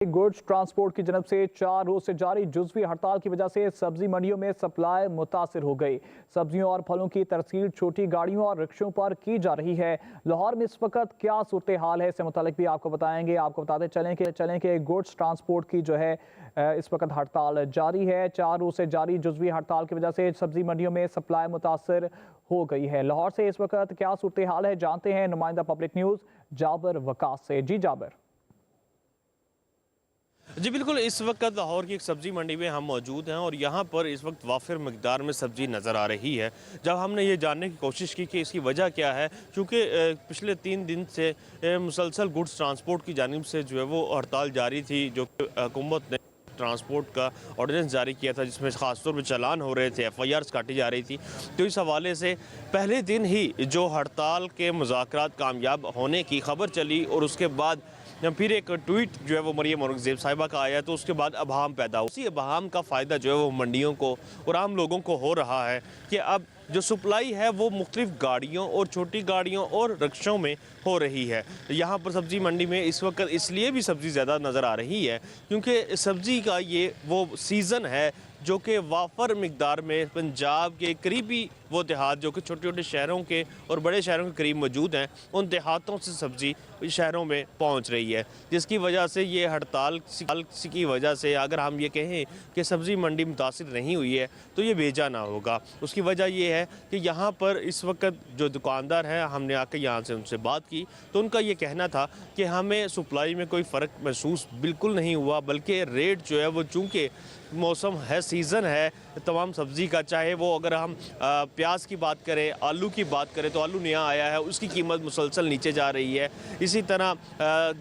Goods transport की जनब से 4 रोज से जारी जुज़वी हड़ताल की वजह से सब्जी मंडियों में सप्लाई मुतासिर हो गई। सब्जियों और फलों की तरसील छोटी गाड़ियों और रिक्शों पर की जा रही है। लाहौर में इस वक्त क्या सूरत हाल है, इससे मुतालिक भी आपको बताएंगे। आपको बताते चलें कि गुड्स ट्रांसपोर्ट की जो है इस वक्त हड़ताल जारी है। 4 रोज से जारी जुज़वी हड़ताल की वजह से सब्जी मंडियों में सप्लाई मुतासिर हो गई है। लाहौर से इस वक्त क्या सूरत हाल है, जानते हैं नुमाइंदा पब्लिक न्यूज़ जाबर वकास से। जी जाबर। जी बिल्कुल, इस वक्त लाहौर की एक सब्ज़ी मंडी में हम मौजूद हैं और यहाँ पर इस वक्त वाफिर मकदार में सब्ज़ी नज़र आ रही है। जब हमने ये जानने की कोशिश की कि इसकी वजह क्या है, क्योंकि पिछले 3 दिन से मुसलसल गुड्स ट्रांसपोर्ट की जानिब से जो है वो हड़ताल जारी थी, जो हुकूमत ने ट्रांसपोर्ट का ऑर्डिनेंस जारी किया था, जिसमें ख़ासतौर पर चालान हो रहे थे, FIRs काटी जा रही थी। तो इस हवाले से पहले दिन ही जो हड़ताल के मुज़ाकरात कामयाब होने की खबर चली और उसके बाद फिर एक ट्वीट जो है वो मरियम औरंगज़ेब साहिबा का आया, तो उसके बाद अभाम पैदा हुआ। उसी अभाम का फ़ायदा जो है वो मंडियों को और आम लोगों को हो रहा है कि अब जो सप्लाई है वो मुख्तलिफ गाड़ियों और छोटी गाड़ियों और रिक्शों में हो रही है। यहाँ पर सब्ज़ी मंडी में इस वक्त इसलिए भी सब्ज़ी ज़्यादा नज़र आ रही है क्योंकि सब्ज़ी का ये वो सीज़न है जो कि वाफर मिकदार में पंजाब के करीबी वो देहात जो कि छोटे छोटे शहरों के और बड़े शहरों के करीब मौजूद हैं, उन देहातों से सब्ज़ी शहरों में पहुंच रही है, जिसकी वजह से ये हड़ताल की वजह से अगर हम ये कहें कि सब्ज़ी मंडी मुतासिर नहीं हुई है तो ये बेजा ना होगा। उसकी वजह ये है कि यहाँ पर इस वक्त जो दुकानदार हैं, हमने आकर यहाँ से उनसे बात की तो उनका ये कहना था कि हमें सप्लाई में कोई फ़र्क महसूस बिल्कुल नहीं हुआ, बल्कि रेट जो है वो चूँकि मौसम है, सीज़न है तमाम सब्ज़ी का, चाहे वो अगर हम प्याज की बात करें, आलू की बात करें तो आलू नया आया है, उसकी कीमत मुसलसल नीचे जा रही है। इसी तरह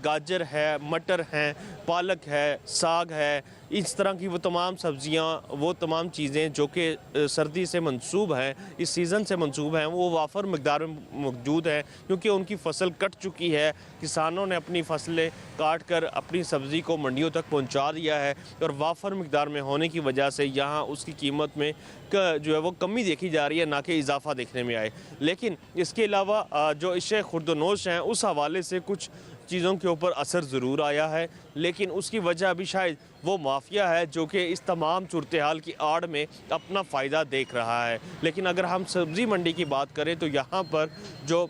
गाजर है, मटर हैं, पालक है, साग है, इस तरह की वो तमाम सब्ज़ियाँ, वो तमाम चीज़ें जो कि सर्दी से मंसूब हैं, इस सीज़न से मंसूब हैं, वो वाफर मकदार में मौजूद हैं क्योंकि उनकी फसल कट चुकी है। किसानों ने अपनी फसलें काट कर अपनी सब्ज़ी को मंडियों तक पहुँचा दिया है और वाफर मकदार में होने की वजह से यहाँ उसकी कीमत में जो है वो कमी देखी जा रही है, ना कि इजाफा देखने में आए। लेकिन इसके अलावा जो इश्क़ खुर्दनोश हैं, उस हवाले से कुछ चीज़ों के ऊपर असर ज़रूर आया है, लेकिन उसकी वजह भी शायद वो माफिया है जो कि इस तमाम सूरत हाल की आड़ में अपना फ़ायदा देख रहा है। लेकिन अगर हम सब्ज़ी मंडी की बात करें तो यहाँ पर जो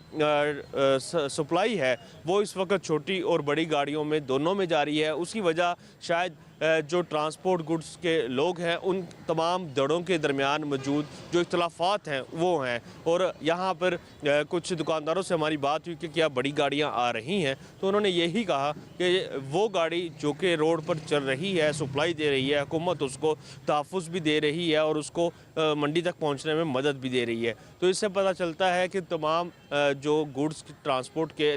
सप्लाई है वो इस वक्त छोटी और बड़ी गाड़ियों में दोनों में जारी है। उसकी वजह शायद जो ट्रांसपोर्ट गुड्स के लोग हैं उन तमाम दड़ों के दरमियान मौजूद जो इख्तलाफात हैं वो हैं। और यहाँ पर कुछ दुकानदारों से हमारी बात हुई कि क्या बड़ी गाड़ियाँ आ रही हैं, तो उन्होंने यही कहा कि वो गाड़ी जो कि रोड पर चल रही है, सप्लाई दे रही है, हुकूमत उसको तहफ़्फ़ुज़ भी दे रही है और उसको मंडी तक पहुँचने में मदद भी दे रही है। तो इससे पता चलता है कि तमाम जो गुड्स ट्रांसपोर्ट के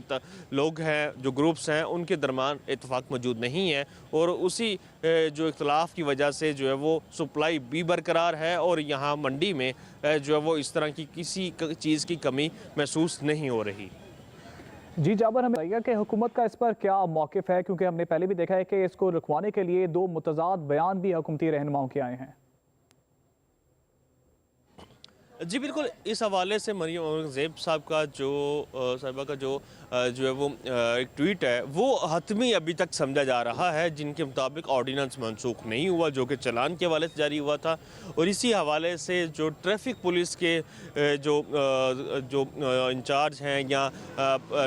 लोग हैं, जो ग्रुप्स हैं, उनके दरमियान इत्तेफाक मौजूद नहीं है और उसी जो इख्तलाफ की वजह से जो है वो सप्लाई भी बरकरार है और यहाँ मंडी में जो है वो इस तरह की किसी चीज़ की कमी महसूस नहीं हो रही। जी जाबर, हमें बताइएगा कि हुकूमत का इस पर क्या मौक़िफ़ है, क्योंकि हमने पहले भी देखा है कि इसको रुकवाने के लिए 2 मुतज़ाद बयान भी हुकूमती रहनुमाओं के आए हैं। जी बिल्कुल, इस हवाले से मरियम औरंगज़ेब साहब का साहिबा का जो है वो एक ट्वीट है वो हतमी अभी तक समझा जा रहा है, जिनके मुताबिक ऑर्डिनेंस मनसूख नहीं हुआ जो कि चालान के हवाले से जारी हुआ था। और इसी हवाले से जो ट्रैफिक पुलिस के जो इंचार्ज हैं या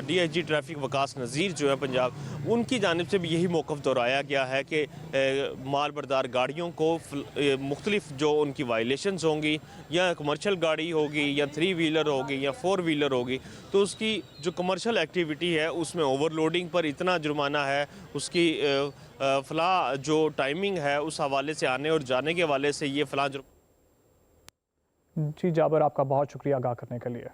DIG ट्रैफिक वकास नज़ीर जो है पंजाब, उनकी जानिब से भी यही मौक़िफ़ दोहराया गया है कि माल बरदार गाड़ियों को मुख्तलिफ जो उनकी वायलेशंस होंगी, या कमर्शियल गाड़ी होगी या 3 व्हीलर होगी या 4 व्हीलर होगी, तो उसकी जो कमर्शियल एक्टिविटी है उसमें ओवरलोडिंग पर इतना जुर्माना है, उसकी फ़लाँ जो टाइमिंग है उस हवाले से आने और जाने के हवाले से ये फ़लाँ। जी जाबर, आपका बहुत शुक्रिया आगाह करने के लिए।